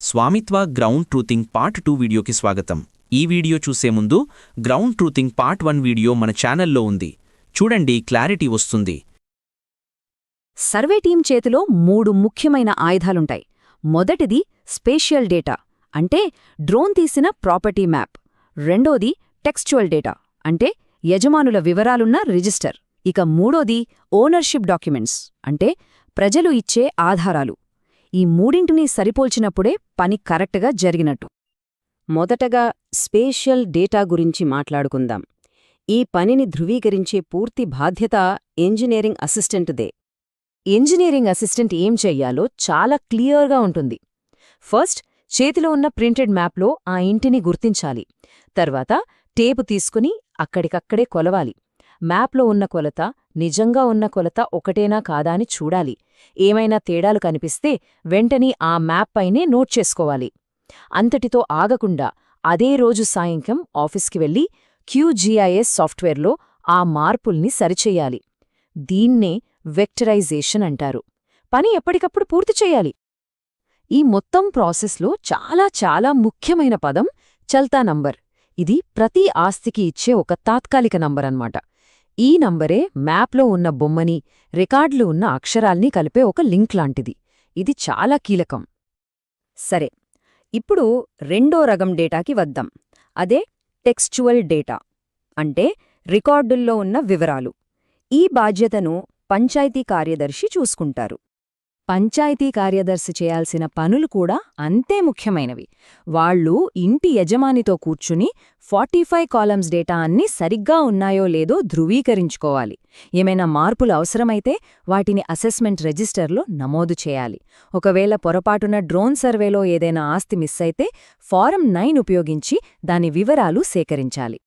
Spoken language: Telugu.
స్వామిత్వ గ్రౌండ్ ట్రూతింగ్ పార్ట్ 2 వీడియోకి స్వాగతం. ఈ వీడియో చూసే ముందు గ్రౌండ్ ట్రూతింగ్ పార్ట్ 1 వీడియో మన ఛానల్లో ఉంది. చూడండి, క్లారిటీ వస్తుంది. సర్వే టీం చేతిలో 3 ముఖ్యమైన ఆయుధాలుంటాయి. మొదటిది స్పేషియల్ డేటా, అంటే డ్రోన్ తీసిన ప్రాపర్టీ మ్యాప్. రెండోది టెక్స్చువల్ డేటా, అంటే యజమానుల వివరాలున్న రిజిస్టర్. ఇక మూడోది ఓనర్షిప్ డాక్యుమెంట్స్, అంటే ప్రజలు ఇచ్చే ఆధారాలు. ఈ మూడింటినీ సరిపోల్చినప్పుడే పని కరెక్ట్గా జరిగినట్టు. మొదటగా స్పేషియల్ డేటా గురించి మాట్లాడుకుందాం. ఈ పనిని ధృవీకరించే పూర్తి బాధ్యత ఇంజనీరింగ్ అసిస్టెంట్దే. ఇంజనీరింగ్ అసిస్టెంట్ ఏం చెయ్యాలో చాలా క్లియర్గా ఉంటుంది. ఫస్ట్, చేతిలో ఉన్న ప్రింటెడ్ మ్యాప్లో ఆ ఇంటిని గుర్తించాలి. తర్వాత టేపు తీసుకుని అక్కడికక్కడే కొలవాలి. మ్యాప్లో ఉన్న కొలత నిజంగా ఉన్న కొలత ఒకటేనా కాదా అని చూడాలి. ఏమైనా తేడాలు కనిపిస్తే వెంటనే ఆ మ్యాప్ పైనే నోట్ చేసుకోవాలి. అంతటితో ఆగకుండా అదే రోజు సాయంత్రం ఆఫీస్కి వెళ్లి QGIS సాఫ్ట్వేర్లో ఆ మార్పుల్ని సరిచెయ్యాలి. దీన్నే వెక్టరైజేషన్ అంటారు. పని ఎప్పటికప్పుడు పూర్తి చెయ్యాలి. ఈ మొత్తం ప్రాసెస్లో చాలా ముఖ్యమైన పదం చల్తా నంబర్. ఇది ప్రతి ఆస్తికి ఇచ్చే ఒక తాత్కాలిక నంబర్ అన్నమాట. ఈ నంబరే మ్యాప్లో ఉన్న బొమ్మని, రికార్డులు ఉన్న అక్షరాల్ని కలిపే ఒక లింక్ లాంటిది. ఇది చాలా కీలకం. సరే, ఇప్పుడు రెండో రకం డేటాకి వద్దాం. అదే టెక్స్చువల్ డేటా, అంటే రికార్డుల్లో ఉన్న వివరాలు. ఈ బాధ్యతను పంచాయతీ కార్యదర్శి చూసుకుంటారు. పంచాయతీ కార్యదర్శి చేయాల్సిన పనులు కూడా అంతే ముఖ్యమైనవి. వాళ్ళు ఇంటి యజమానితో కూర్చుని 45 కాలమ్స్ డేటా అన్నీ సరిగ్గా ఉన్నాయో లేదో ధృవీకరించుకోవాలి. ఏమైనా మార్పులు అవసరమైతే వాటిని అసెస్మెంట్ రిజిస్టర్లో నమోదు చేయాలి. ఒకవేళ పొరపాటున డ్రోన్ సర్వేలో ఏదైనా ఆస్తి మిస్ అయితే ఫారం 9 ఉపయోగించి దాని వివరాలు సేకరించాలి.